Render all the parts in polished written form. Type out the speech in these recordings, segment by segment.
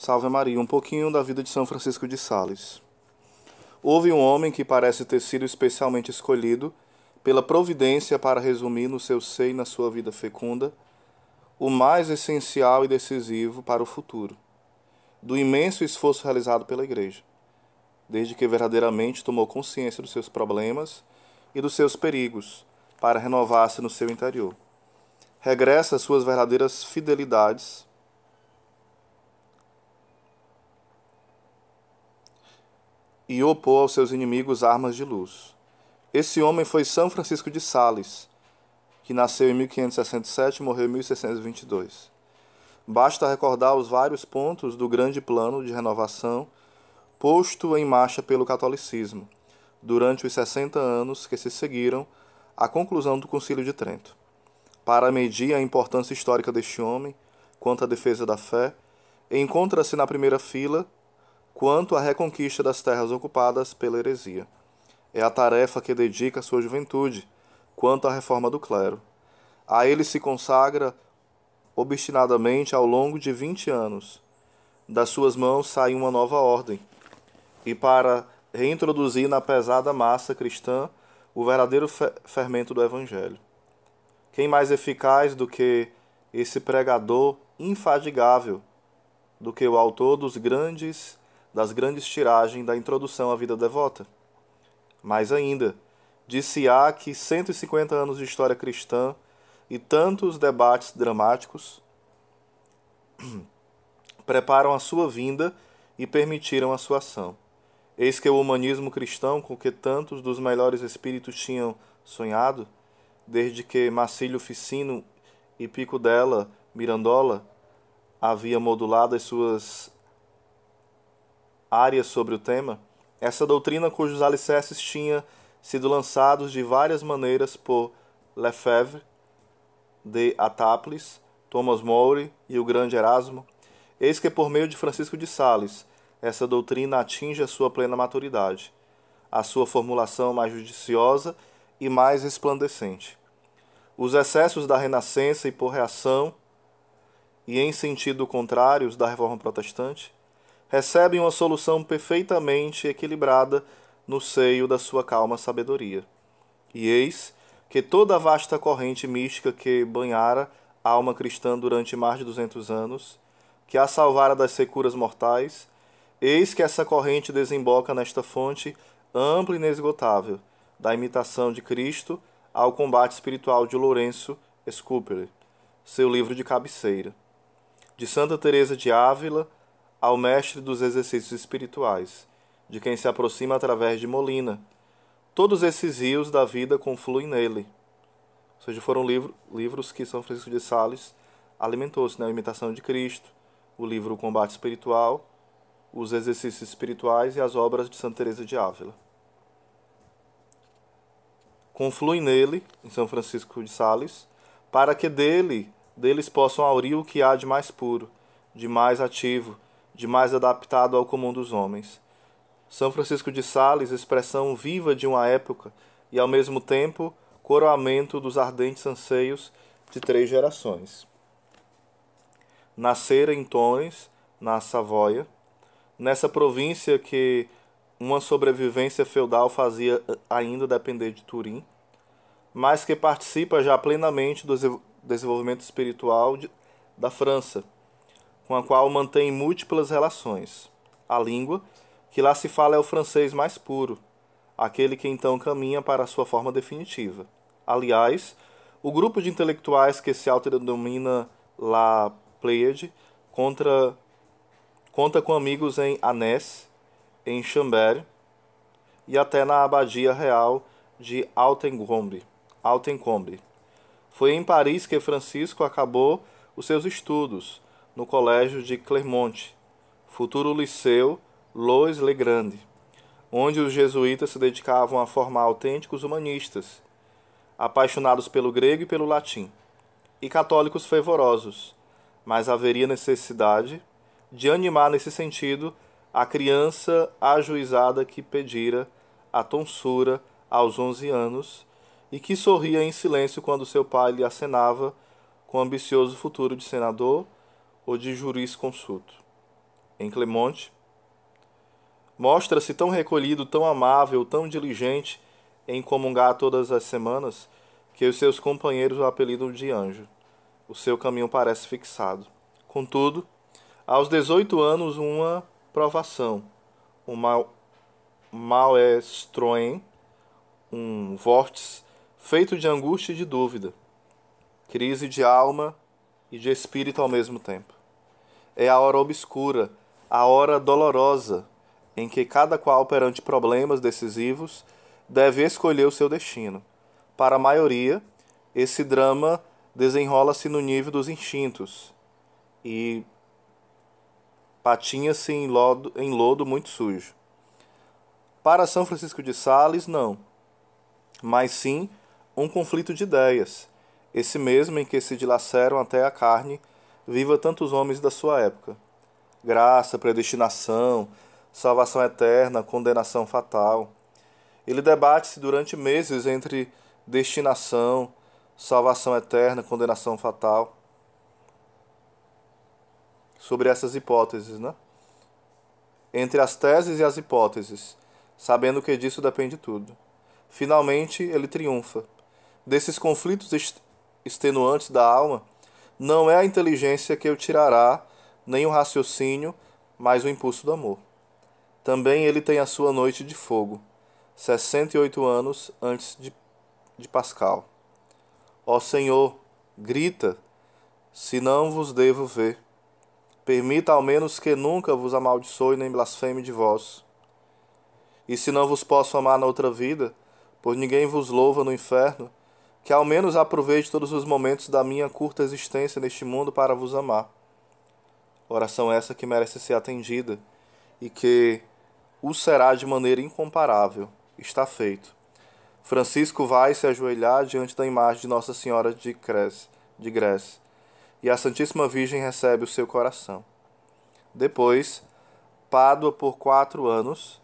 Salve Maria, um pouquinho da vida de São Francisco de Sales. Houve um homem que parece ter sido especialmente escolhido pela providência para resumir no seu seio e na sua vida fecunda o mais essencial e decisivo para o futuro, do imenso esforço realizado pela Igreja, desde que verdadeiramente tomou consciência dos seus problemas e dos seus perigos para renovar-se no seu interior. Regressa às suas verdadeiras fidelidades e opor aos seus inimigos armas de luz. Esse homem foi São Francisco de Sales, que nasceu em 1567 e morreu em 1622. Basta recordar os vários pontos do grande plano de renovação posto em marcha pelo catolicismo, durante os 60 anos que se seguiram à conclusão do Concílio de Trento. Para medir a importância histórica deste homem, quanto à defesa da fé, encontra-se na primeira fila quanto à reconquista das terras ocupadas pela heresia. É a tarefa que dedica a sua juventude, quanto à reforma do clero. A ele se consagra obstinadamente ao longo de 20 anos. Das suas mãos sai uma nova ordem, e para reintroduzir na pesada massa cristã o verdadeiro fermento do Evangelho. Quem mais eficaz do que esse pregador infadigável, do que o autor das grandes tiragens da introdução à vida devota? Mais ainda, dir-se-á que 150 anos de história cristã e tantos debates dramáticos preparam a sua vinda e permitiram a sua ação. Eis que o humanismo cristão, com que tantos dos melhores espíritos tinham sonhado, desde que Marcílio Ficino e Pico della Mirandola havia modulado as suas áreas sobre o tema, essa doutrina cujos alicerces tinha sido lançados de várias maneiras por Lefebvre, de Atápolis, Thomas More e o grande Erasmo, eis que por meio de Francisco de Sales, essa doutrina atinge a sua plena maturidade, a sua formulação mais judiciosa e mais resplandecente. Os excessos da Renascença e por reação, e em sentido contrários da Reforma Protestante, recebem uma solução perfeitamente equilibrada no seio da sua calma sabedoria. E eis que toda a vasta corrente mística que banhara a alma cristã durante mais de 200 anos, que a salvara das securas mortais, eis que essa corrente desemboca nesta fonte ampla e inesgotável, da imitação de Cristo ao combate espiritual de Lourenço Scoupere, seu livro de cabeceira. De Santa Teresa de Ávila ao mestre dos exercícios espirituais, de quem se aproxima através de Molina. Todos esses rios da vida confluem nele. Ou seja, foram livros que São Francisco de Sales alimentou-se, né? A Imitação de Cristo, o livro O Combate Espiritual, os Exercícios Espirituais e as obras de Santa Teresa de Ávila. Confluem nele, em São Francisco de Sales, para que deles possam aurir o que há de mais puro, de mais ativo, de mais adaptado ao comum dos homens. São Francisco de Sales, expressão viva de uma época e, ao mesmo tempo, coroamento dos ardentes anseios de 3 gerações. Nascera em Tones, na Savoia, nessa província que uma sobrevivência feudal fazia ainda depender de Turim, mas que participa já plenamente do desenvolvimento espiritual da França, com a qual mantém múltiplas relações. A língua que lá se fala é o francês mais puro, aquele que então caminha para a sua forma definitiva. Aliás, o grupo de intelectuais que se autodenomina La Pléiade conta com amigos em Annecy, em Chambéry e até na abadia real de Altencombe. Foi em Paris que Francisco acabou os seus estudos, no colégio de Clermont, futuro liceu Louis le Grande, onde os jesuítas se dedicavam a formar autênticos humanistas, apaixonados pelo grego e pelo latim, e católicos fervorosos, mas haveria necessidade de animar nesse sentido a criança ajuizada que pedira a tonsura aos 11 anos e que sorria em silêncio quando seu pai lhe acenava com o ambicioso futuro de senador ou de jurisconsulto. em Clermont, mostra-se tão recolhido, tão amável, tão diligente em comungar todas as semanas, que os seus companheiros o apelidam de anjo. O seu caminho parece fixado. Contudo, aos 18 anos, uma provação, um maelstrom, um vórtice feito de angústia e de dúvida, crise de alma e de espírito ao mesmo tempo. É a hora obscura, a hora dolorosa, em que cada qual, perante problemas decisivos, deve escolher o seu destino. Para a maioria, esse drama desenrola-se no nível dos instintos e patinha-se em lodo muito sujo. Para São Francisco de Sales, não, mas sim um conflito de ideias, esse mesmo em que se dilaceram até a carne viva tantos homens da sua época. Graça, predestinação, salvação eterna, condenação fatal. Ele debate-se durante meses entre destinação, salvação eterna, condenação fatal, sobre essas hipóteses, né? Entre as teses e as hipóteses, sabendo que disso depende tudo. Finalmente, ele triunfa. Desses conflitos extenuantes da alma, não é a inteligência que o tirará, nem o raciocínio, mas o impulso do amor. Também ele tem a sua noite de fogo, 68 anos antes de Pascal. Ó Senhor, grita, se não vos devo ver. Permita ao menos que nunca vos amaldiçoe nem blasfeme de vós. E se não vos posso amar na outra vida, pois ninguém vos louva no inferno, que ao menos aproveite todos os momentos da minha curta existência neste mundo para vos amar. Oração essa que merece ser atendida e que o será de maneira incomparável. Está feito. Francisco vai se ajoelhar diante da imagem de Nossa Senhora de Grés, e a Santíssima Virgem recebe o seu coração. Depois, Pádua por 4 anos,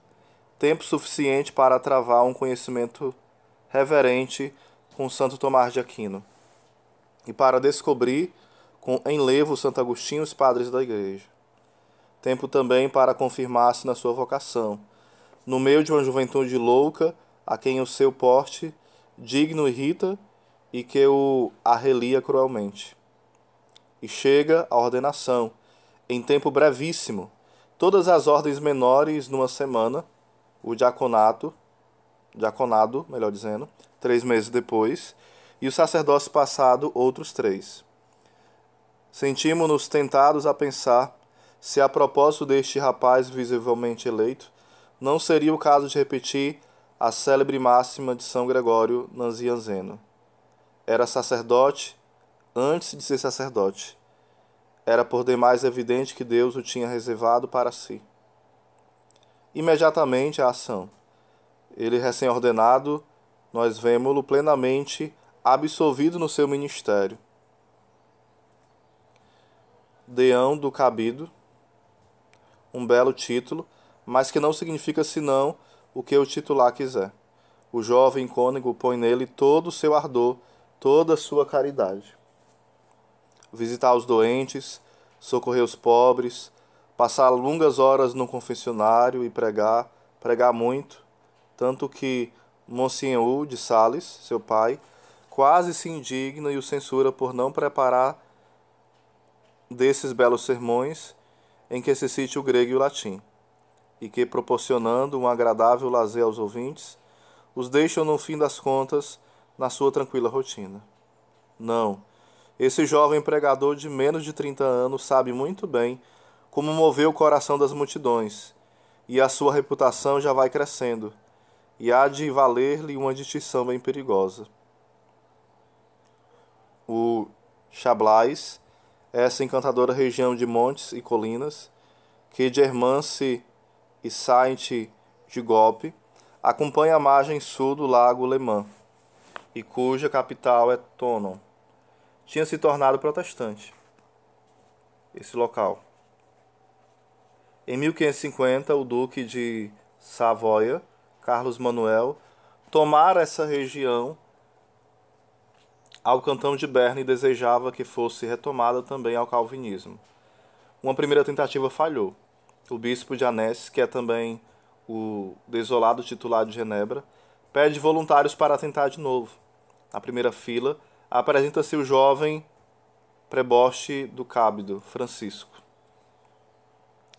tempo suficiente para travar um conhecimento reverente com Santo Tomás de Aquino, e para descobrir com enlevo Santo Agostinho e os padres da Igreja. Tempo também para confirmar-se na sua vocação, no meio de uma juventude louca, a quem o seu porte digno irrita e que o arrelia cruelmente. E chega a ordenação, em tempo brevíssimo, todas as ordens menores numa semana, o diaconado, melhor dizendo, 3 meses depois, e o sacerdócio passado outros 3. Sentimos-nos tentados a pensar se a propósito deste rapaz visivelmente eleito, não seria o caso de repetir a célebre máxima de São Gregório Nazianzeno. Era sacerdote antes de ser sacerdote. Era por demais evidente que Deus o tinha reservado para si. Imediatamente a ação. Ele recém-ordenado, nós vemo-lo plenamente absolvido no seu ministério. Deão do Cabido, um belo título, mas que não significa senão o que o titular quiser. O jovem cônego põe nele todo o seu ardor, toda a sua caridade. Visitar os doentes, socorrer os pobres, passar longas horas no confessionário e pregar muito, tanto que Monsenhor de Sales, seu pai, quase se indigna e o censura por não preparar desses belos sermões em que se cite o grego e o latim, e que, proporcionando um agradável lazer aos ouvintes, os deixam, no fim das contas, na sua tranquila rotina. Não, esse jovem pregador de menos de 30 anos sabe muito bem como mover o coração das multidões, e a sua reputação já vai crescendo, e há de valer-lhe uma distinção bem perigosa. O Chablais, essa encantadora região de montes e colinas, que de Hermance e Saint-Gigope acompanha a margem sul do lago Le Mans, e cuja capital é Thonon, tinha se tornado protestante. Esse local. Em 1550, o duque de Savoia, Carlos Manuel, tomara essa região ao cantão de Berna e desejava que fosse retomada também ao calvinismo. Uma primeira tentativa falhou. o bispo de Annecy, que é também o desolado titular de Genebra, pede voluntários para tentar de novo. Na primeira fila, apresenta-se o jovem preboste do Cábido, Francisco.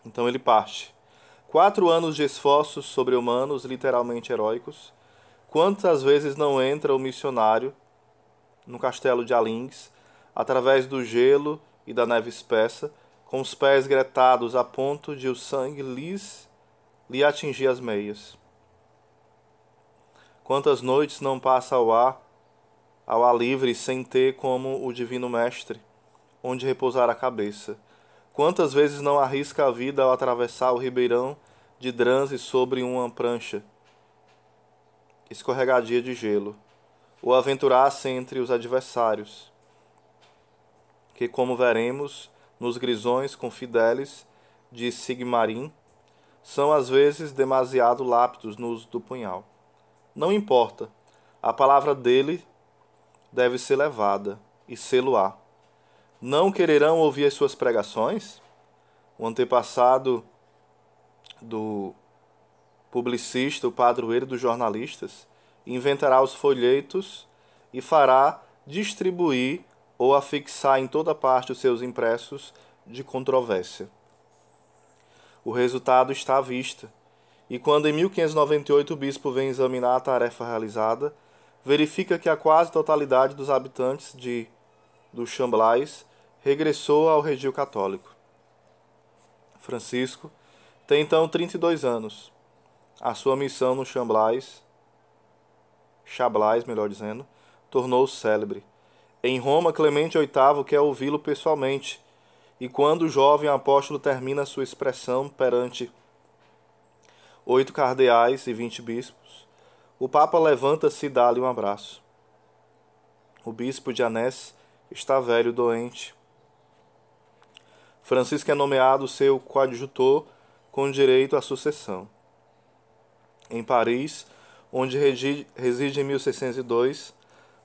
Então ele parte. 4 anos de esforços sobre-humanos, literalmente heróicos. Quantas vezes não entra o missionário no castelo de Alins, através do gelo e da neve espessa, com os pés gretados a ponto de o sangue lhe atingir as meias. Quantas noites não passa ao ar livre, sem ter como o divino mestre onde repousar a cabeça. Quantas vezes não arrisca a vida ao atravessar o ribeirão de Dranse sobre uma prancha escorregadia de gelo, ou aventurar-se entre os adversários, que, como veremos nos grisões confideles de Sigmarim, são às vezes demasiado lápidos no uso do punhal. Não importa, a palavra dele deve ser levada, e sê-lo-á. Não quererão ouvir as suas pregações? O antepassado do publicista, o padroeiro dos jornalistas, inventará os folhetos e fará distribuir ou afixar em toda parte os seus impressos de controvérsia. O resultado está à vista, e quando em 1598 o bispo vem examinar a tarefa realizada, verifica que a quase totalidade dos habitantes do Chamblais regressou ao regime católico. Francisco tem então 32 anos. A sua missão no Chamblais, melhor dizendo, tornou-se célebre. Em Roma, Clemente VIII quer ouvi-lo pessoalmente, e quando o jovem apóstolo termina sua expressão perante 8 cardeais e 20 bispos, o Papa levanta-se e dá-lhe um abraço. O bispo de Annecy está velho, doente. Francisco é nomeado seu coadjutor com direito à sucessão. Em Paris, onde reside em 1602,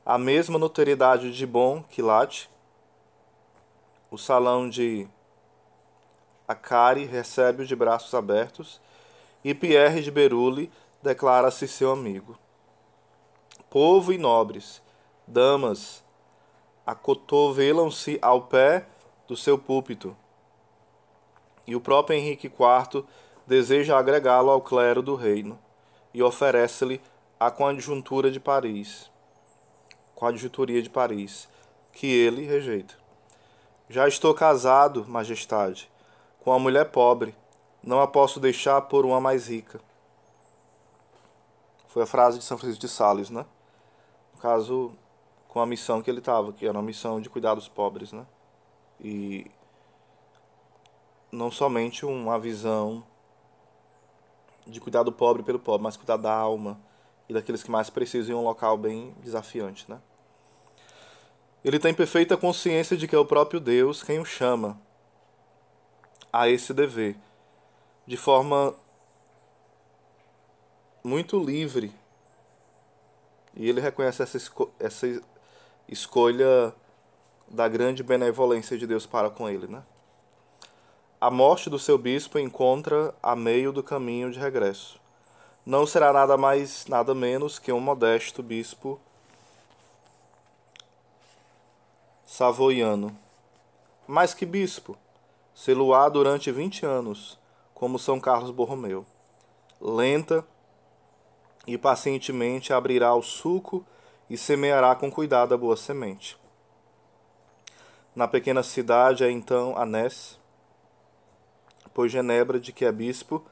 a mesma notoriedade de Bon Quilate, o salão de Acari recebe-o de braços abertos e Pierre de Berulle declara-se seu amigo. Povo e nobres, damas, acotovelam-se ao pé do seu púlpito, e o próprio Henrique IV deseja agregá-lo ao clero do reino e oferece-lhe a coadjutoria de Paris, que ele rejeita. Já estou casado, majestade, com uma mulher pobre, não a posso deixar por uma mais rica. Foi a frase de São Francisco de Sales, né? No caso, com a missão que ele estava, que era uma missão de cuidar dos pobres, né? E não somente uma visão de cuidar do pobre pelo pobre, mas cuidar da alma e daqueles que mais precisam em um local bem desafiante, né? Ele tem perfeita consciência de que é o próprio Deus quem o chama a esse dever, de forma muito livre. E ele reconhece essa escolha da grande benevolência de Deus para com ele, né? A morte do seu bispo encontra a meio do caminho de regresso. Não será nada mais, nada menos que um modesto bispo savoiano. Mais que bispo, sê-lo-á durante 20 anos, como São Carlos Borromeu. Lenta e pacientemente abrirá o suco e semeará com cuidado a boa semente. Na pequena cidade é então Annecy, pois Genebra, de que é bispo,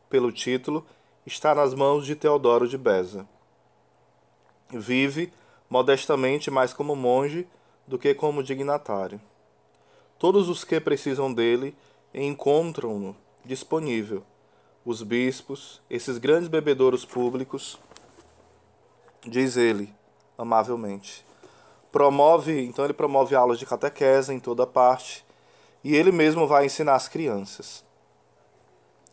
pelo título, está nas mãos de Teodoro de Beza. Vive modestamente mais como monge do que como dignatário. Todos os que precisam dele encontram-no disponível. Os bispos, esses grandes bebedouros públicos, diz ele, amavelmente. Então ele promove aulas de catequese em toda parte, e ele mesmo vai ensinar as crianças.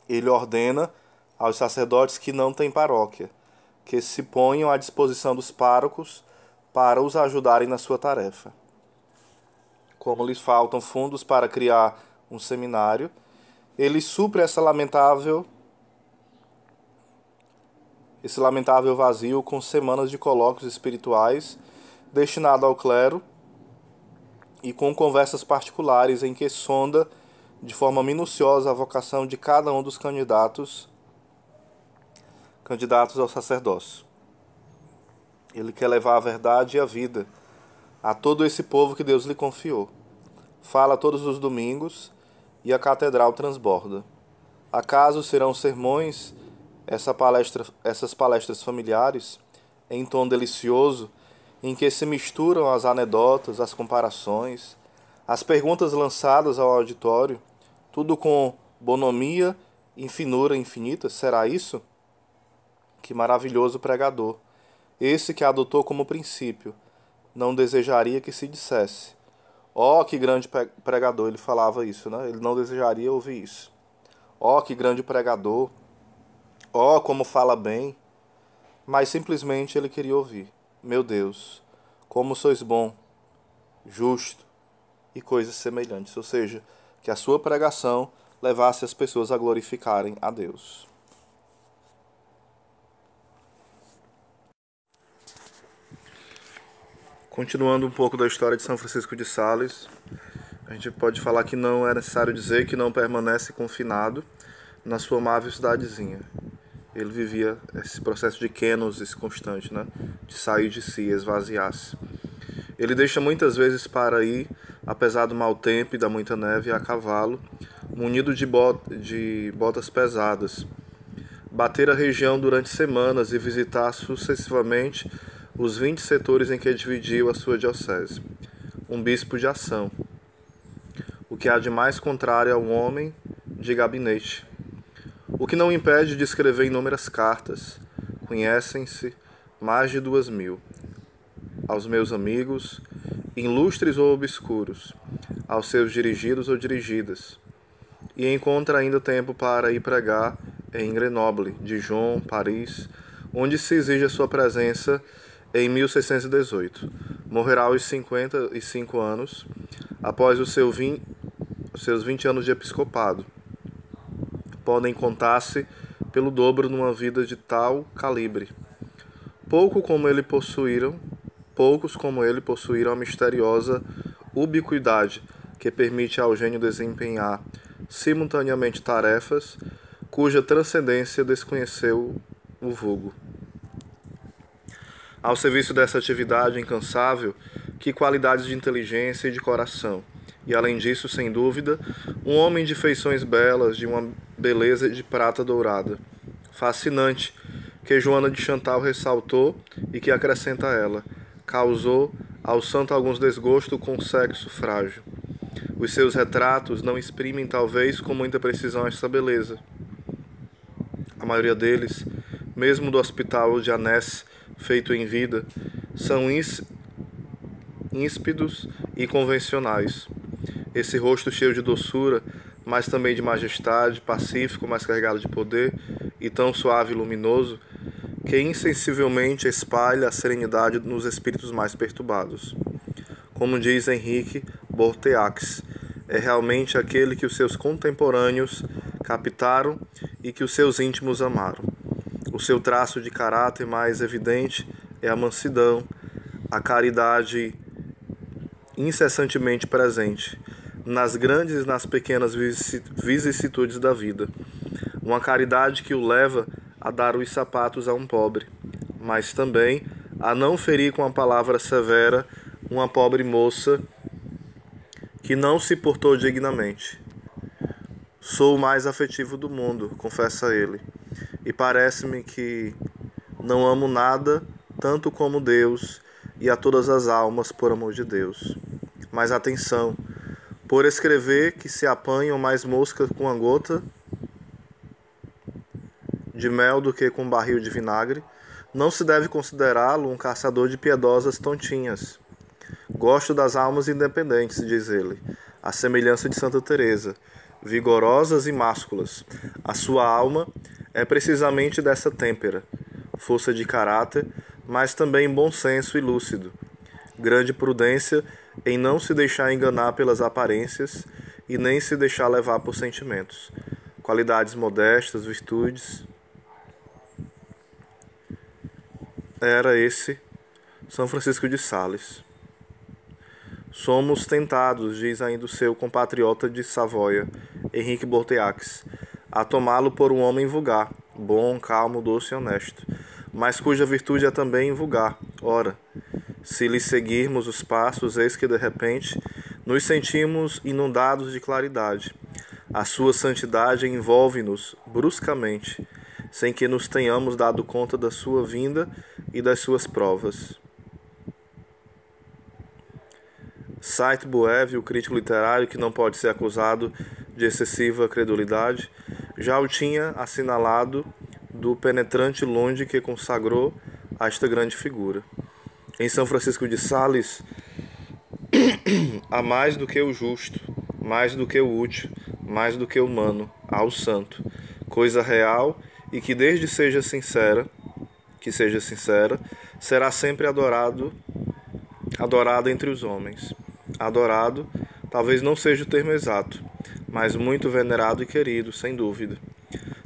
Ele ordena aos sacerdotes que não têm paróquia, que se ponham à disposição dos párocos para os ajudarem na sua tarefa. Como lhes faltam fundos para criar um seminário, Ele supre esse lamentável vazio com semanas de colóquios espirituais destinados ao clero e com conversas particulares em que sonda de forma minuciosa a vocação de cada um dos candidatos ao sacerdócio. Ele quer levar a verdade e a vida a todo esse povo que Deus lhe confiou. Fala todos os domingos e a catedral transborda. Acaso serão sermões, essas palestras familiares, em tom delicioso, em que se misturam as anedotas, as comparações, as perguntas lançadas ao auditório, tudo com bonomia e finura infinita? Será isso? Que maravilhoso pregador! Esse que adotou como princípio, não desejaria que se dissesse. Ó, que grande pregador! Ele falava isso, né? Ele não desejaria ouvir isso. Ó, que grande pregador! Ó, como fala bem! Mas simplesmente ele queria ouvir. Meu Deus, como sois bom, justo e coisas semelhantes. Ou seja, que a sua pregação levasse as pessoas a glorificarem a Deus. Continuando um pouco da história de São Francisco de Sales, a gente pode falar que não é necessário dizer que não permanece confinado na sua amável cidadezinha. Ele vivia esse processo de kenosis constante, né? De sair de si, esvaziar-se. Ele deixa muitas vezes para ir, apesar do mau tempo e da muita neve, a cavalo, munido de botas pesadas, bater a região durante semanas e visitar sucessivamente os 20 setores em que dividiu a sua diocese. Um bispo de ação. O que há de mais contrário a um homem de gabinete. O que não impede de escrever inúmeras cartas. Conhecem-se mais de 2.000. Aos meus amigos, ilustres ou obscuros, aos seus dirigidos ou dirigidas. E encontra ainda tempo para ir pregar em Grenoble, Dijon, Paris, onde se exige a sua presença em 1618. Morrerá aos 55 anos, após os seus 20 anos de episcopado. Podem contar-se pelo dobro numa vida de tal calibre. Poucos como ele possuíram a misteriosa ubiquidade que permite ao gênio desempenhar simultaneamente tarefas cuja transcendência desconheceu o vulgo. Ao serviço dessa atividade incansável, que qualidades de inteligência e de coração. E além disso, sem dúvida, um homem de feições belas, de uma beleza de prata dourada. Fascinante, que Joana de Chantal ressaltou e que acrescenta ela, causou ao santo alguns desgostos com o sexo frágil. Os seus retratos não exprimem talvez com muita precisão essa beleza. A maioria deles, mesmo do hospital de Annecy, feito em vida, são íspidos e convencionais. Esse rosto cheio de doçura, mas também de majestade, pacífico, mas carregado de poder, e tão suave e luminoso, que insensivelmente espalha a serenidade nos espíritos mais perturbados. Como diz Henrique Borteaux, é realmente aquele que os seus contemporâneos captaram e que os seus íntimos amaram. O seu traço de caráter mais evidente é a mansidão, a caridade incessantemente presente, nas grandes e nas pequenas vicissitudes da vida. Uma caridade que o leva a dar os sapatos a um pobre, mas também a não ferir com a palavra severa uma pobre moça que não se portou dignamente. Sou o mais afetivo do mundo, confessa ele, e parece-me que não amo nada tanto como Deus e a todas as almas por amor de Deus. Mas atenção, por escrever que se apanham mais moscas com uma gota de mel do que com um barril de vinagre, não se deve considerá-lo um caçador de piedosas tontinhas. Gosto das almas independentes, diz ele, à semelhança de Santa Teresa, vigorosas e másculas. A sua alma é precisamente dessa têmpera, força de caráter, mas também bom senso e lúcido, grande prudência em não se deixar enganar pelas aparências e nem se deixar levar por sentimentos. Qualidades modestas, virtudes. Era esse São Francisco de Sales. Somos tentados, diz ainda o seu compatriota de Savoia, Henrique Bordeaux, a tomá-lo por um homem vulgar, bom, calmo, doce e honesto, mas cuja virtude é também vulgar. Ora, se lhe seguirmos os passos, eis que de repente nos sentimos inundados de claridade. A sua santidade envolve-nos bruscamente, sem que nos tenhamos dado conta da sua vinda e das suas provas. Sainte-Beuve, o crítico literário que não pode ser acusado de excessiva credulidade, já o tinha assinalado do penetrante longe que consagrou a esta grande figura. Em São Francisco de Sales, há mais do que o justo, mais do que o útil, mais do que o humano, há o santo, coisa real e que desde seja sincera, será sempre adorada entre os homens. Adorado, talvez não seja o termo exato, mas muito venerado e querido, sem dúvida.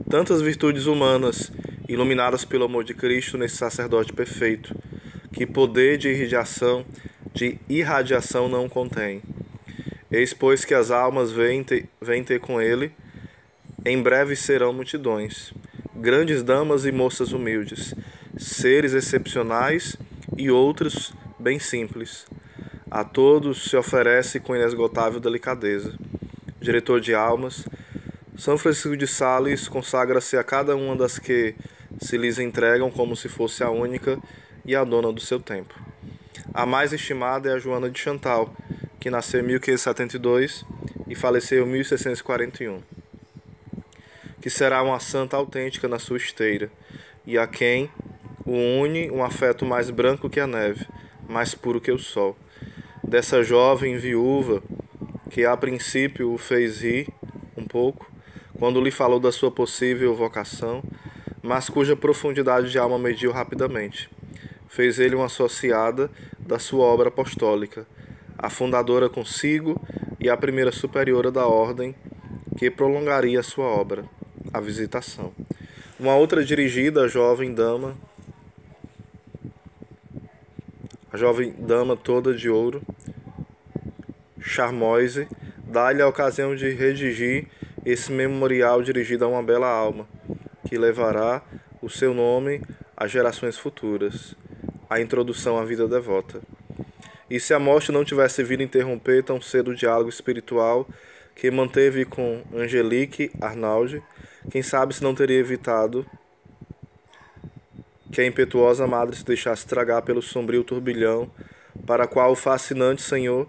Tantas virtudes humanas, iluminadas pelo amor de Cristo nesse sacerdote perfeito, que poder de irradiação não contém. Eis, pois, que as almas vêm ter com ele, em breve serão multidões, grandes damas e moças humildes, seres excepcionais e outros bem simples. A todos se oferece com inesgotável delicadeza. Diretor de almas, São Francisco de Sales consagra-se a cada uma das que se lhes entregam como se fosse a única e a dona do seu tempo. A mais estimada é a Joana de Chantal, que nasceu em 1572 e faleceu em 1641, que será uma santa autêntica na sua esteira, e a quem o une um afeto mais branco que a neve, mais puro que o sol. Dessa jovem viúva, que a princípio o fez rir um pouco, quando lhe falou da sua possível vocação, mas cuja profundidade de alma mediu rapidamente. Fez ele uma associada da sua obra apostólica, a fundadora consigo e a primeira superiora da ordem que prolongaria a sua obra, a Visitação. Uma outra dirigida, a jovem dama toda de ouro, Charmoise, dá-lhe a ocasião de redigir esse memorial dirigido a uma bela alma, que levará o seu nome às gerações futuras, a introdução à vida devota. E se a morte não tivesse vindo interromper tão cedo o diálogo espiritual que manteve com Angelique Arnauld, quem sabe se não teria evitado que a impetuosa madre se deixasse tragar pelo sombrio turbilhão para qual o fascinante senhor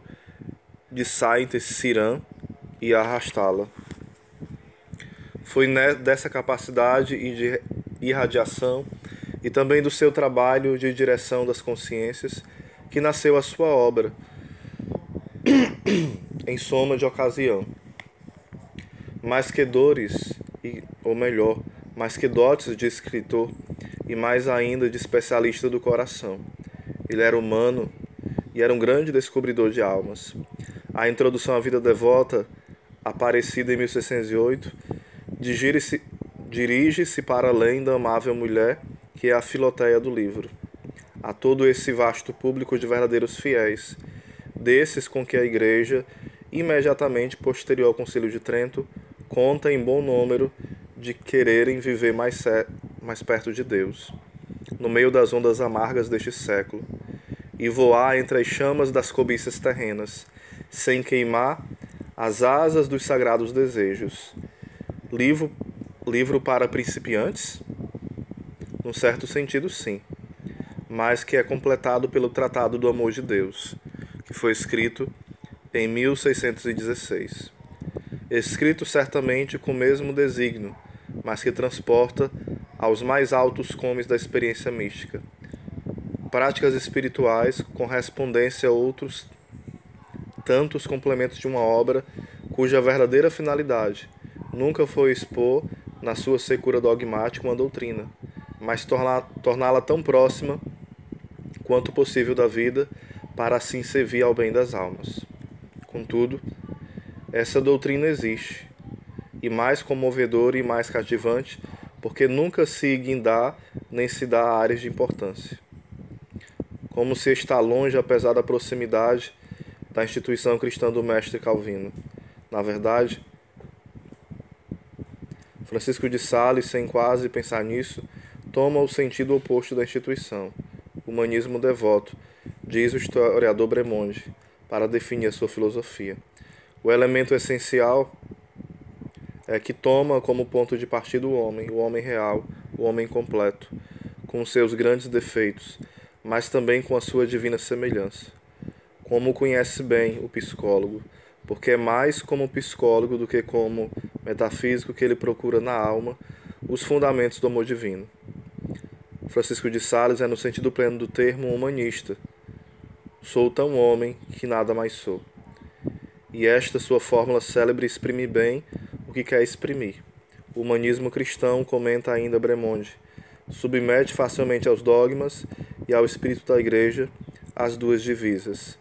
de Saint-Cyran e arrastá-la. Foi dessa capacidade e de irradiação e também do seu trabalho de direção das consciências que nasceu a sua obra, em soma de ocasião. Mais que dores, mais que dotes de escritor e mais ainda de especialista do coração. Ele era humano e era um grande descobridor de almas. A introdução à vida devota, aparecida em 1608, dirige-se para além da amável mulher que é a Filoteia do livro, a todo esse vasto público de verdadeiros fiéis, desses com que a Igreja, imediatamente posterior ao Concílio de Trento, conta em bom número de quererem viver mais perto de Deus, no meio das ondas amargas deste século, e voar entre as chamas das cobiças terrenas, sem queimar as asas dos sagrados desejos. Livro para principiantes? Num certo sentido, sim, mas que é completado pelo Tratado do Amor de Deus, que foi escrito em 1616. Escrito certamente com o mesmo desígnio, mas que transporta aos mais altos cumes da experiência mística. Práticas espirituais, correspondência a outros tantos complementos de uma obra cuja verdadeira finalidade nunca foi expor na sua secura dogmática uma doutrina, mas torná-la tão próxima quanto possível da vida, para assim servir ao bem das almas. Contudo, Essa doutrina existe, e mais comovedora e mais cativante, porque nunca se guindar nem se dá áreas de importância. Como se está longe, apesar da proximidade da instituição cristã do mestre Calvino. Na verdade, Francisco de Sales, sem quase pensar nisso, toma o sentido oposto da instituição, humanismo devoto, diz o historiador Bremonde, para definir a sua filosofia. O elemento essencial é que toma como ponto de partida o homem real, o homem completo, com seus grandes defeitos, mas também com a sua divina semelhança. Como conhece bem o psicólogo, porque é mais como psicólogo do que como metafísico que ele procura na alma os fundamentos do amor divino. Francisco de Sales é, no sentido pleno do termo, humanista. Sou tão homem que nada mais sou. E esta sua fórmula célebre exprime bem o que quer exprimir. O humanismo cristão, comenta ainda Bremonde, submete facilmente aos dogmas e ao espírito da Igreja as duas divisas.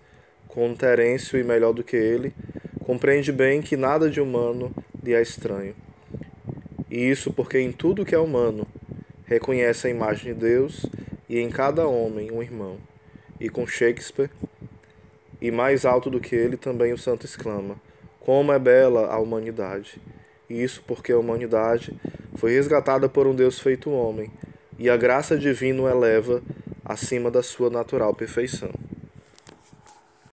Com Terêncio, e melhor do que ele, compreende bem que nada de humano lhe é estranho. E isso porque em tudo que é humano reconhece a imagem de Deus e em cada homem um irmão. E com Shakespeare, e mais alto do que ele, também o santo exclama: como é bela a humanidade! E isso porque a humanidade foi resgatada por um Deus feito homem, e a graça divina o eleva acima da sua natural perfeição.